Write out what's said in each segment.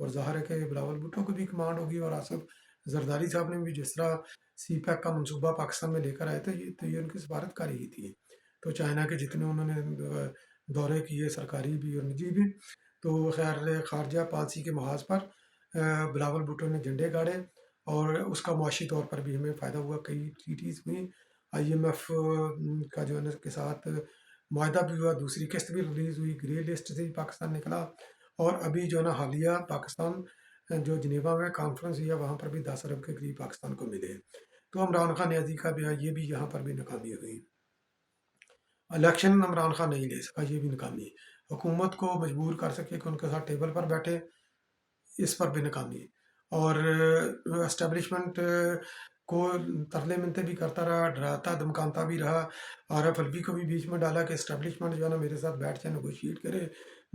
اور ظاہر ہے کہ بلاول بھٹو کو بھی کمانڈ ہوگی، اور آصف زرداری صاحب نے بھی جس طرح سی پیک کا منصوبہ پاکستان میں لے کر آئے تھے، یہ ان کی سفارتکاری ہی تھی۔ تو چائنا کے جتنے انہوں نے دورے کیے، سرکاری بھی اور نجی بھی، تو خیر خارجہ پالیسی کے محاذ پر بلاول بھٹو نے جھنڈے گاڑے، اور اس کا معاشی طور پر بھی ہمیں فائدہ ہوا۔ کئی ٹریٹیز ہوئی، IMF کا جو ہے نا کے ساتھ معاہدہ بھی ہوا، دوسری قسط بھی ریلیز ہوئی، گرے لسٹ سے بھی پاکستان نکلا، اور ابھی جو ہے نا حالیہ پاکستان جو جنیوا میں کانفرنس ہوا، وہاں پر بھی 10 ارب کے قریب پاکستان کو ملے۔ تو عمران خان نیازی کا بھی یہ بھی یہاں پر بھی ناکامی ہوئی۔ الیکشن عمران خان نہیں لے سکا، یہ بھی ناکامی۔ حکومت کو مجبور کر سکے کہ ان کے ساتھ ٹیبل پر بیٹھے، اس پر بھی ناکامی۔ اور اسٹیبلشمنٹ کو ترلے منتے بھی کرتا رہا، ڈراتا دھمکاتا بھی رہا۔ RF الوی کو بھی بیچ میں ڈالا کہ اسٹیبلشمنٹ جو ہے نا میرے ساتھ بیٹھ کے نیگوشیٹ کرے،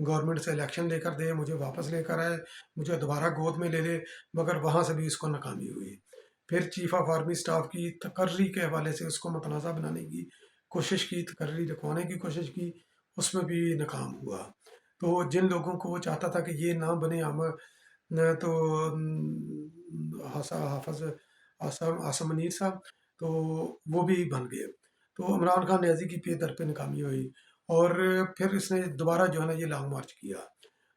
گورنمنٹ سے الیکشن لے کر دے، مجھے واپس لے کر آئے، مجھے دوبارہ گود میں لے لے، مگر وہاں سے بھی اس کو ناکامی ہوئی۔ پھر چیف آف آرمی اسٹاف کی تقرری کے حوالے سے اس کو متنازع بنانے کی کوشش کی، تقرری رکھوانے کی کوشش کی، اس میں بھی ناکام ہوا۔ تو جن لوگوں کو وہ چاہتا تھا کہ یہ نہ بنے تو حافظ عاصم منیر صاحب، تو وہ بھی بن گئے۔ تو عمران خان نیازی کی پہ در پہ ناکامی ہوئی، اور پھر اس نے دوبارہ جو ہے نا یہ لانگ مارچ کیا۔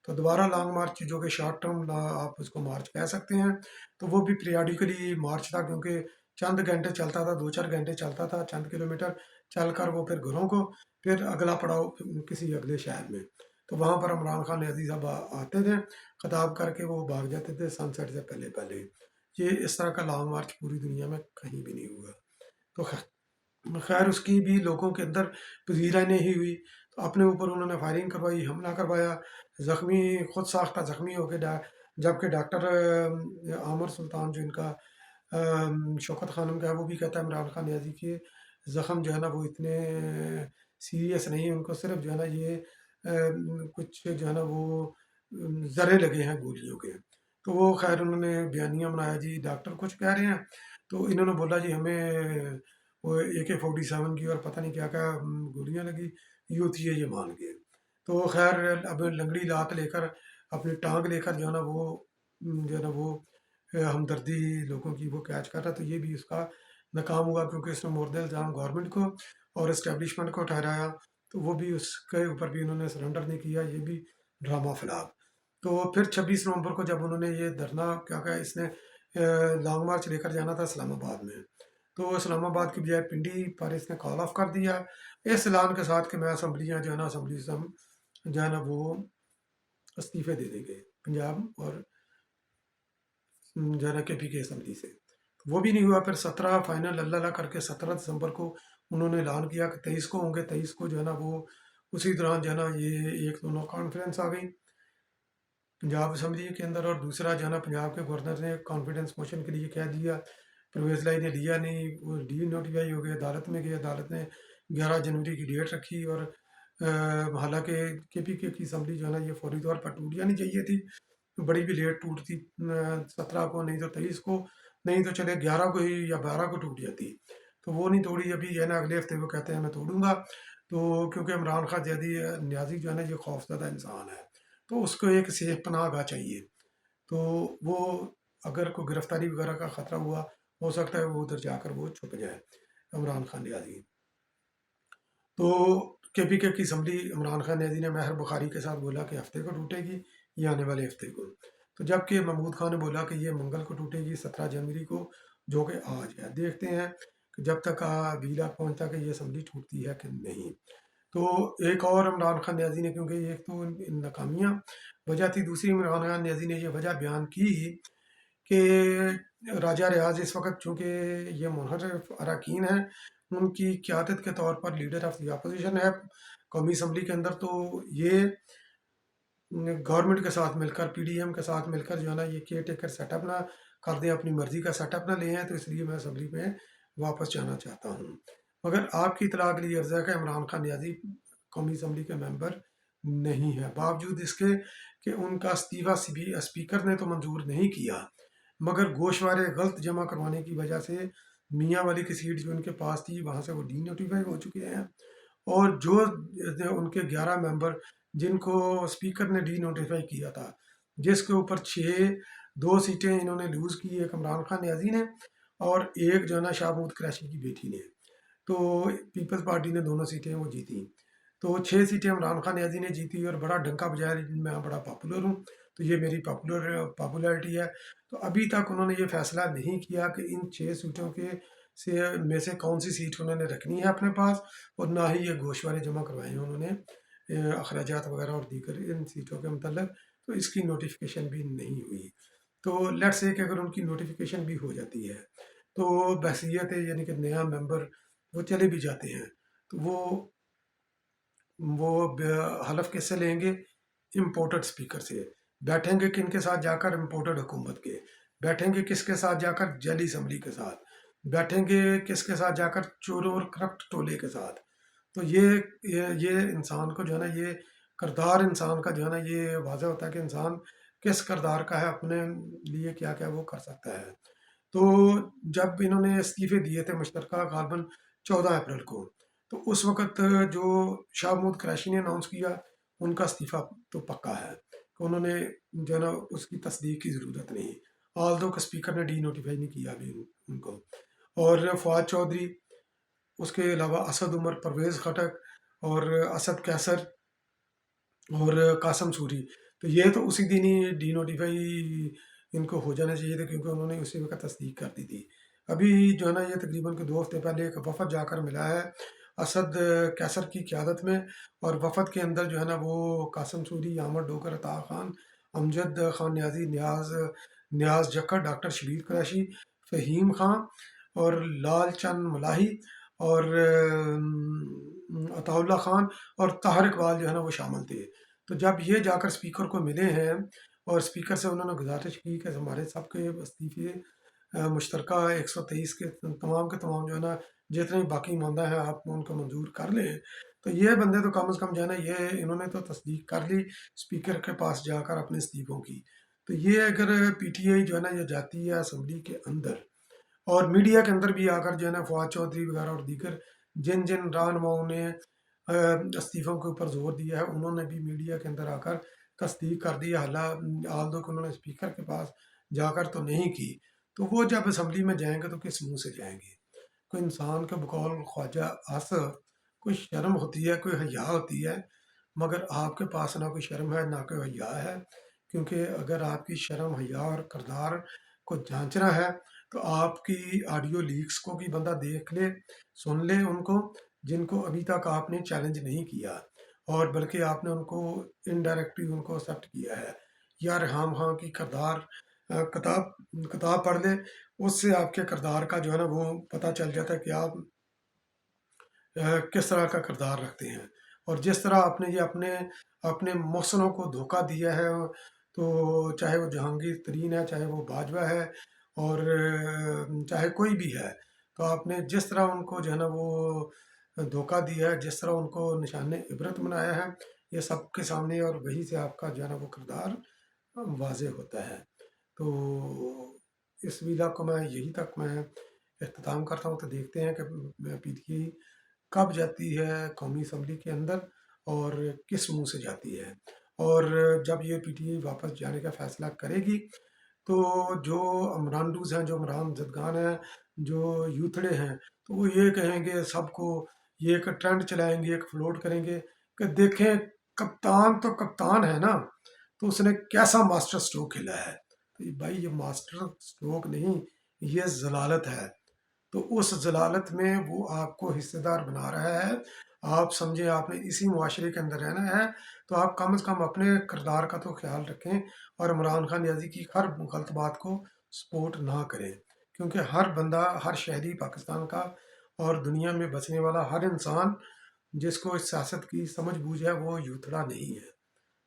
تو دوبارہ لانگ مارچ جو کہ شارٹ ٹرم آپ اس کو مارچ کہہ سکتے ہیں، تو وہ بھی پیریاڈیکلی مارچ تھا، کیونکہ چند گھنٹے چلتا تھا، 2-4 گھنٹے چلتا تھا، چند کلومیٹر چل کر وہ پھر گھروں کو، پھر اگلا پڑاؤ کسی اگلے شہر میں۔ تو وہاں پر عمران خان نیازی صاحب آتے تھے، خطاب کر کے وہ بھاگ جاتے تھے سن سیٹ سے پہلے پہلے۔ یہ اس طرح کا لانگ مارچ پوری دنیا میں کہیں بھی نہیں ہوا۔ تو خیر اس کی بھی لوگوں کے اندر پذیرائی نہیں ہوئی، تو اپنے اوپر انہوں نے فائرنگ کروائی، حملہ کروایا، زخمی خود ساختہ زخمی ہو کے جبکہ ڈاکٹر عامر سلطان جو ان کا شوکت خانم کا ہے، وہ بھی کہتا ہے عمران خان نیازی کے زخم جو ہے نا وہ اتنے سیریس نہیں، ان کو صرف جو ہے نا یہ کچھ جو ہے نا وہ ذرے لگے ہیں گولیوں کے۔ تو وہ خیر انہوں نے بیانیہ بنایا، جی ڈاکٹر کچھ کہہ رہے ہیں، تو انہوں نے بولا جی ہمیں وہ AK-47 کی اور پتہ نہیں کیا کیا گولیاں لگی، یہ ہوتی ہے، یہ مان گئے۔ تو خیر اب لنگڑی لات لے کر، اپنی ٹانگ لے کر جو ہے نا وہ جو ہے نا وہ ہمدردی لوگوں کی وہ کیچ کر رہا، تو یہ بھی اس کا ناکام ہوا، کیونکہ اس نے مورد الزام گورنمنٹ کو اور اسٹیبلشمنٹ کو ٹھہرایا، تو وہ بھی اس کے اوپر بھی انہوں نے سرنڈر نہیں کیا، یہ بھی ڈرامہ فلاب۔ تو پھر 26 نومبر کو جب انہوں نے یہ دھرنا کیا کہا، اس نے لانگ مارچ لے کر جانا تھا اسلام آباد میں، تو اسلام آباد کی بجائے پنڈی پر اس نے کال آف کر دیا، اس اعلان کے ساتھ کہ میں اسمبلیاں جو ہے نا اسمبلی سے ہم جو ہے نا وہ استعفے دے دیں گے، پنجاب اور جو ہے نا KP کے اسمبلی سے۔ وہ بھی نہیں ہوا۔ پھر 17 فائنل اللہ اللہ کر کے 17 دسمبر کو انہوں نے اعلان کیا کہ 23 کو ہوں گے، 23 کو جو ہے نا وہ اسی دوران جو ہے نا یہ ایک دونوں کانفرنس آ گئی پنجاب اسمبلی کے اندر، اور دوسرا جو ہے نا پنجاب کے گورنر نے کانفیڈنس موشن کے لیے کہہ دیا، پرویز لائی نے لیا نہیں، وہ ڈی نوٹیفائی ہو گئے، عدالت میں گئے، عدالت نے 11 جنوری کی ڈیٹ رکھی، اور حالانکہ KP کی اسمبلی جو ہے نا یہ فوری طور پر ٹوٹ جانی چاہیے تھی، بڑی بھی لیٹ ٹوٹتی، 17 کو نہیں تو 23 کو، نہیں تو چلے 11 کو ہی یا 12 کو ٹوٹ جاتی، تو وہ نہیں توڑی۔ ابھی جو ہے نا اگلے ہفتے وہ کہتے ہیں میں توڑوں گا، تو کیونکہ عمران خان نیازی جو ہے نا یہ خوفزدہ انسان ہے، تو اس کو ایک سیف پناہ گاہ چاہیے، تو وہ اگر کوئی گرفتاری وغیرہ کا خطرہ ہوا، ہو سکتا ہے وہ ادھر جا کر وہ چھپ جائے عمران خان نیازی۔ تو KP کی اسمبلی عمران خان نیازی نے مہر بخاری کے ساتھ بولا کہ ہفتے کو ٹوٹے گی یا آنے والے ہفتے کو، تو جبکہ محمود خان نے بولا کہ یہ منگل کو ٹوٹے گی، 17 جنوری کو، جو کہ آج ہے۔ دیکھتے ہیں کہ جب تک ویلا پہنچتا کہ یہ اسمبلی ٹوٹتی ہے کہ نہیں۔ تو ایک اور عمران خان نیازی نے، کیونکہ ایک تو ناکامیاں وجہ تھی، دوسری عمران خان نیازی نے یہ وجہ بیان کی کہ راجہ ریاض اس وقت چونکہ یہ منحرف اراکین ہیں، ان کی قیادت کے طور پر لیڈر آف دی اپوزیشن ہے قومی اسمبلی کے اندر، تو یہ گورنمنٹ کے ساتھ مل کر، PDM کے ساتھ مل کر جو ہے نا یہ کیئر ٹیکر سیٹ اپ نہ کر دیں، اپنی مرضی کا سیٹ اپ نہ لے ہیں، تو اس لیے میں اسمبلی میں واپس جانا چاہتا ہوں۔ مگر آپ کی اطلاع کے لیے عرض ہے کہ عمران خان نیازی قومی اسمبلی کے ممبر نہیں ہے، باوجود اس کے کہ ان کا استعفیٰ اسپیکر نے تو منظور نہیں کیا، مگر گوشوارے غلط جمع کروانے کی وجہ سے میاں والی کی سیٹ جو ان کے پاس تھی وہاں سے وہ ڈی نوٹیفائی ہو چکے ہیں، اور جو ان کے 11 ممبر جن کو اسپیکر نے ڈی نوٹیفائی کیا تھا، جس کے اوپر 2 سیٹیں انہوں نے لوز کی، ایک عمران خان نیازی نے اور ایک جو ہے نا شاہ محمود قریشی کی بیٹی نے. تو پیپلز پارٹی نے دونوں سیٹیں وہ جیتی. تو 6 سیٹیں عمران خان نیازی نے جیتی اور بڑا ڈنکا بجایا میں بڑا پاپولر ہوں، تو یہ میری پاپولیرٹی ہے. تو ابھی تک انہوں نے یہ فیصلہ نہیں کیا کہ ان 6 سیٹوں میں سے کون سی سیٹ انہوں نے رکھنی ہے اپنے پاس، اور نہ ہی یہ گوشوارے جمع کروائے ہیں انہوں نے اخراجات وغیرہ اور دیگر ان سیٹوں کے متعلق. تو اس کی نوٹیفیکیشن بھی نہیں ہوئی. تو لیٹ سے کہ اگر ان کی نوٹیفیکیشن بھی ہو جاتی ہے تو بحثیت یعنی کہ نیا ممبر وہ چلے بھی جاتے ہیں تو وہ حلف کس سے لیں گے؟ امپورٹڈ اسپیکر سے. بیٹھیں گے کن کے ساتھ جا کر؟ امپورٹڈ حکومت کے. بیٹھیں گے کس کے ساتھ جا کر؟ جعلی اسمبلی کے ساتھ. بیٹھیں گے کس کے ساتھ جا کر؟ چوروں اور کرپٹ ٹولے کے ساتھ. تو یہ انسان کو جو ہے نا، یہ کردار انسان کا جو ہے نا یہ واضح ہوتا ہے کہ انسان کس کردار کا ہے، اپنے لیے کیا کیا وہ کر سکتا ہے. تو جب انہوں نے استعفے دیے تھے مشترکہ غالباً 14 اپریل کو، تو اس وقت جو شاہ محمود قریشی نے اناؤنس کیا ان کا استعفیٰ تو پکا ہے کہ انہوں نے جو ہے نا اس کی تصدیق کی ضرورت نہیں، آلدو کہ اسپیکر نے ڈی نوٹیفائی نہیں کیا ابھی ان کو. اور فواد چودھری، اس کے علاوہ اسد عمر، پرویز خٹک اور اسد کیسر اور قاسم سوری، تو یہ تو اسی دن ہی ڈی نوٹیفائی ان کو ہو جانا چاہیے تھا کیونکہ انہوں نے اسی وقت تصدیق کر دی تھی. ابھی جو ہے نا یہ تقریباً 2 ہفتے پہلے ایک وفد جا کر ملا ہے اسد کیسر کی قیادت میں، اور وفد کے اندر جو ہے نا وہ قاسم سوری، عامر ڈوگر، عطا خان، امجد خان نیازی، نیاز جکر، ڈاکٹر شبیر قریشی، فہیم خان اور لال چند ملاحی اور عطا اللہ خان اور طاہر اقبال جو ہے نا وہ شامل تھے. تو جب یہ جا کر اسپیکر کو ملے ہیں اور اسپیکر سے انہوں نے گزارش کی کہ ہمارے سب کے استعفے مشترکہ 123 کے تمام جو ہے نا جتنے باقی ماندہ ہیں آپ ان کو منظور کر لیں. تو یہ بندے تو کم از کم جو ہے نا یہ انہوں نے تو تصدیق کر لی اسپیکر کے پاس جا کر اپنے استعفوں کی. تو یہ اگر پی ٹی آئی جو ہے نا یہ جاتی ہے اسمبلی کے اندر اور میڈیا کے اندر بھی آ کر جو ہے نا فواد چودھری وغیرہ اور دیگر جن رہنماؤں نے استعفوں کے اوپر زور دیا ہے انہوں نے بھی میڈیا کے اندر آ کر تصدیق کر دی، حالانکہ کہ انہوں نے اسپیکر کے پاس جا کر تو نہیں کی. تو وہ جب اسمبلی میں جائیں گے تو کس منہ سے جائیں گے؟ کوئی انسان کے بقول خواجہ آصف کوئی شرم ہوتی ہے، کوئی حیا ہوتی ہے، مگر آپ کے پاس نہ کوئی شرم ہے نہ کوئی حیا ہے. کیونکہ اگر آپ کی شرم، حیا اور کردار کو جانچنا ہے تو آپ کی آڈیو لیکس کو بھی بندہ دیکھ لے، سن لے ان کو، جن کو ابھی تک آپ نے چیلنج نہیں کیا اور بلکہ آپ نے ان کو انڈائریکٹلی ان کو ایکسیپٹ کیا ہے. یا ریحام خان کی کردار کتاب پڑھ لے، اس سے آپ کے کردار کا جو ہے نا وہ پتہ چل جاتا ہے کہ آپ کس طرح کا کردار رکھتے ہیں. اور جس طرح آپ نے یہ اپنے محسنوں کو دھوکہ دیا ہے، تو چاہے وہ جہانگیر ترین ہے، چاہے وہ باجوہ ہے اور چاہے کوئی بھی ہے، تو آپ نے جس طرح ان کو جو ہے نا وہ دھوکہ دیا ہے، جس طرح ان کو نشان عبرت بنایا ہے، یہ سب کے سامنے، اور وہی سے آپ کا جو ہے نا وہ کردار واضح ہوتا ہے. تو اس ویلا کو میں یہی تک میں اختتام کرتا ہوں. تو دیکھتے ہیں کہ پی ٹی آئی کب جاتی ہے قومی اسمبلی کے اندر اور کس منہ سے جاتی ہے. اور جب یہ پی ٹی آئی واپس جانے کا فیصلہ کرے گی تو جو عمرانڈوز ہیں، جو عمران زدگان ہیں، جو یوتھڑے ہیں، تو وہ یہ کہیں گے سب کو، یہ ایک ٹرینڈ چلائیں گے، ایک فلوٹ کریں گے کہ دیکھیں کپتان تو کپتان ہے نا، تو اس نے کیسا ماسٹر سٹروک کھیلا ہے. تو بھائی یہ ماسٹر سٹروک نہیں، یہ ضلالت ہے. تو اس ضلالت میں وہ آپ کو حصے دار بنا رہا ہے. آپ سمجھیں آپ نے اسی معاشرے کے اندر رہنا ہے تو آپ کم از کم اپنے کردار کا تو خیال رکھیں اور عمران خان نیازی کی ہر غلط بات کو سپورٹ نہ کریں. کیونکہ ہر بندہ، ہر شہری پاکستان کا اور دنیا میں بسنے والا ہر انسان جس کو اس سیاست کی سمجھ بوجھ ہے وہ یوتھڑا نہیں ہے.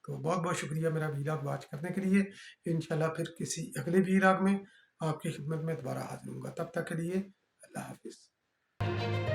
تو بہت بہت شکریہ میرا ویلاگ واچ کرنے کے لیے. انشاءاللہ پھر کسی اگلے ویلاگ میں آپ کی خدمت میں دوبارہ حاضر ہوں گا. تب تک کے لیے اللہ حافظ.